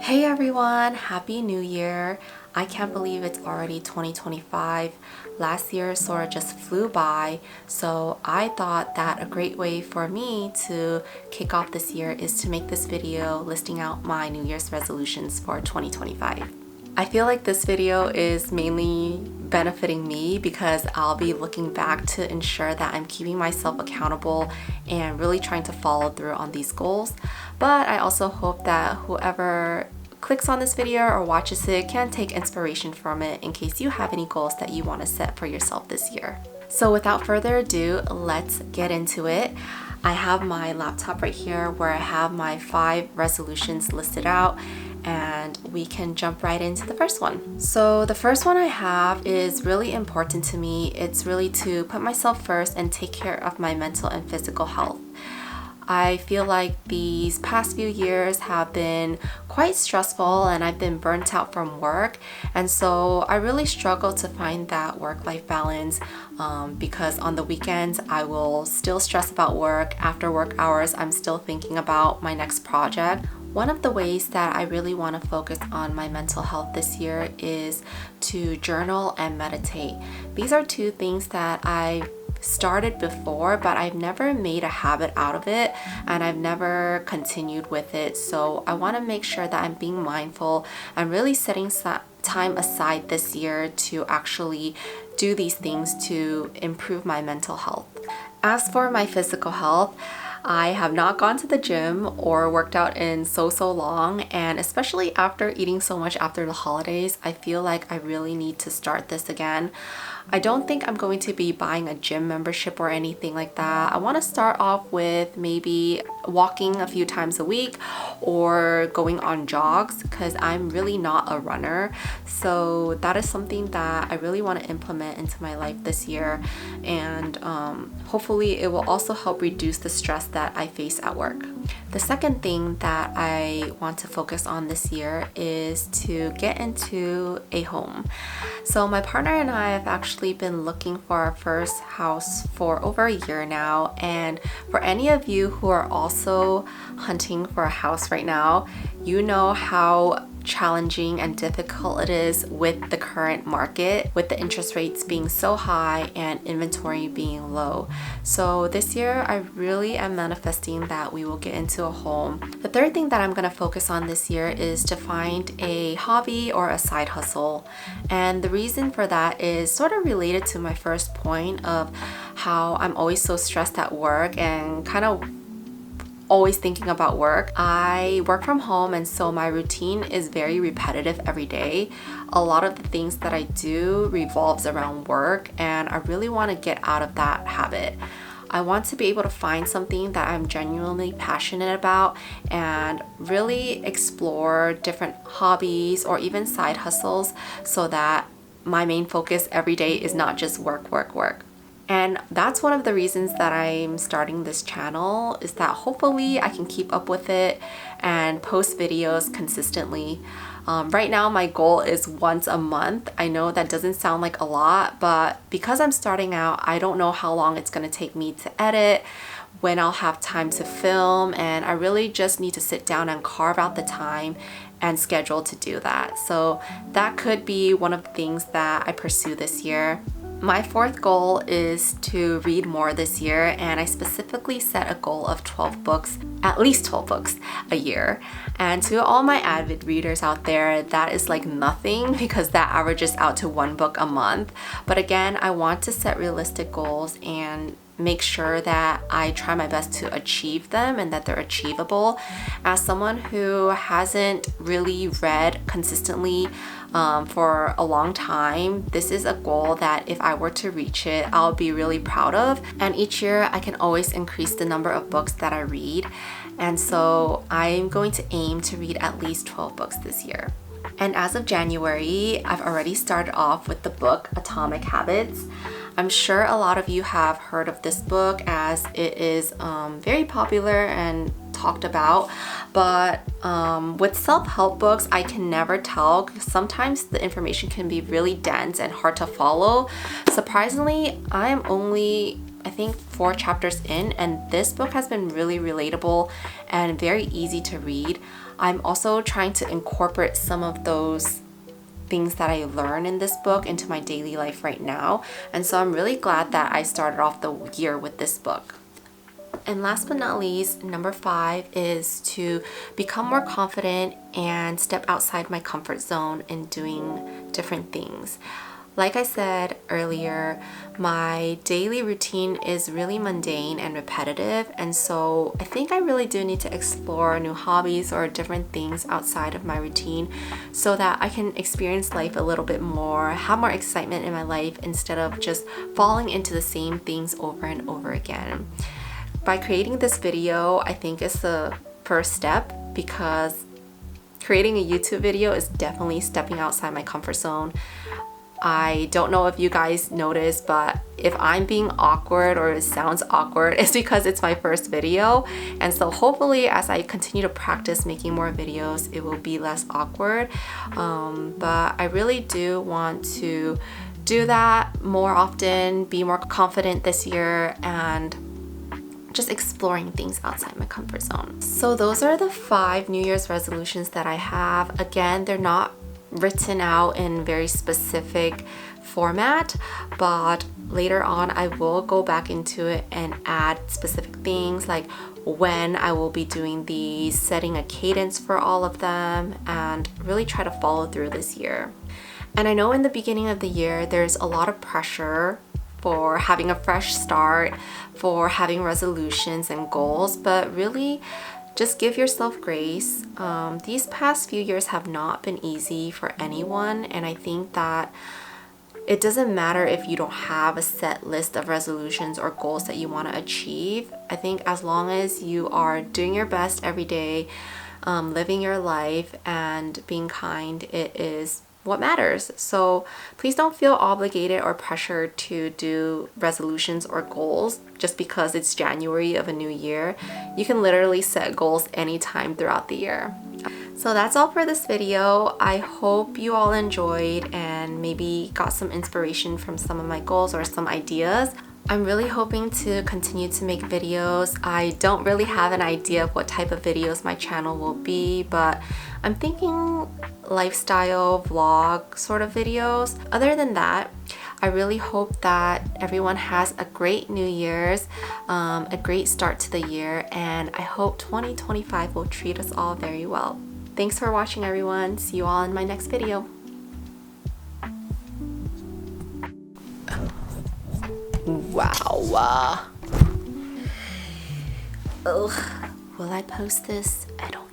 Hey everyone, Happy New Year. I can't believe it's already 2025. Last year sort of just flew by, so I thought that a great way for me to kick off this year is to make this video listing out my New Year's resolutions for 2025. I feel like this video is mainly benefiting me because I'll be looking back to ensure that I'm keeping myself accountable and really trying to follow through on these goals. But I also hope that whoever clicks on this video or watches it can take inspiration from it in case you have any goals that you want to set for yourself this year. So without further ado, let's get into it. I have my laptop right here where I have my 5 resolutions listed out, and we can jump right into the first one. So the first one I have is really important to me. It's really to put myself first and take care of my mental and physical health. I feel like these past few years have been quite stressful and I've been burnt out from work, and so I really struggle to find that work-life balance because on the weekends I will still stress about work. After work hours I'm still thinking about my next project. One of the ways that I really want to focus on my mental health this year is to journal and meditate. These are two things that I started before, but I've never made a habit out of it and I've never continued with it. So I want to make sure that I'm being mindful and really setting time aside this year to actually do these things to improve my mental health. As for my physical health, I have not gone to the gym or worked out in so long, and especially after eating so much after the holidays, I feel like I really need to start this again. I don't think I'm going to be buying a gym membership or anything like that. I want to start off with maybe walking a few times a week or going on jogs because I'm really not a runner. So that is something that I really want to implement into my life this year, and hopefully it will also help reduce the stress that I face at work. The second thing that I want to focus on this year is to get into a home. So my partner and I have actually been looking for our first house for over a year now, and for any of you who are also hunting for a house right now, you know how challenging and difficult it is with the current market, with the interest rates being so high and inventory being low. So this year I really am manifesting that we will get into a home. The third thing that I'm going to focus on this year is to find a hobby or a side hustle, and the reason for that is sort of related to my first point of how I'm always so stressed at work and kind of always thinking about work. I work from home, and so my routine is very repetitive every day. A lot of the things that I do revolves around work, and I really want to get out of that habit. I want to be able to find something that I'm genuinely passionate about and really explore different hobbies or even side hustles so that my main focus every day is not just work. And that's one of the reasons that I'm starting this channel, is that hopefully I can keep up with it and post videos consistently. Right now my goal is once a month. I know that doesn't sound like a lot, but because I'm starting out, I don't know how long it's going to take me to edit, when I'll have time to film, and I really just need to sit down and carve out the time and schedule to do that. So that could be one of the things that I pursue this year. My fourth goal is to read more this year, and I specifically set a goal of 12 books, at least 12 books a year. And to all my avid readers out there, that is like nothing because that averages out to 1 book a month. But again, I want to set realistic goals and make sure that I try my best to achieve them and that they're achievable. As someone who hasn't really read consistently for a long time, this is a goal that if I were to reach it, I'll be really proud of. And each year I can always increase the number of books that I read. And so I'm going to aim to read at least 12 books this year. And as of January, I've already started off with the book Atomic Habits. I'm sure a lot of you have heard of this book as it is very popular and talked about, but with self-help books I can never tell because sometimes the information can be really dense and hard to follow. Surprisingly, I am only I think 4 chapters in, and this book has been really relatable and very easy to read. I'm also trying to incorporate some of those things that I learned in this book into my daily life right now. And so I'm really glad that I started off the year with this book. And last but not least, number 5 is to become more confident and step outside my comfort zone in doing different things. Like I said earlier, my daily routine is really mundane and repetitive, and so I think I really do need to explore new hobbies or different things outside of my routine so that I can experience life a little bit more, have more excitement in my life instead of just falling into the same things over and over again. By creating this video, I think is the first step, because creating a YouTube video is definitely stepping outside my comfort zone. I don't know if you guys noticed, but if I'm being awkward or it sounds awkward, it's because it's my first video. And so hopefully as I continue to practice making more videos, it will be less awkward. But I really do want to do that more often, be more confident this year, and just exploring things outside my comfort zone. So those are the 5 New Year's resolutions that I have. Again, they're not written out in very specific format, but later on I will go back into it and add specific things like when I will be doing these, setting a cadence for all of them, and really try to follow through this year. And I know in the beginning of the year there's a lot of pressure for having a fresh start, for having resolutions and goals, but really just give yourself grace. These past few years have not been easy for anyone, and I think that it doesn't matter if you don't have a set list of resolutions or goals that you want to achieve. I think as long as you are doing your best every day, living your life and being kind, it is what matters. So please don't feel obligated or pressured to do resolutions or goals just because it's January of a new year. You can literally set goals anytime throughout the year. So that's all for this video. I hope you all enjoyed and maybe got some inspiration from some of my goals or some ideas. I'm really hoping to continue to make videos. I don't really have an idea of what type of videos my channel will be, but I'm thinking lifestyle vlog sort of videos. Other than that, I really hope that everyone has a great New Year's, a great start to the year, and I hope 2025 will treat us all very well. Thanks for watching, everyone. See you all in my next video. Wow. Ugh. Will I post this? I don't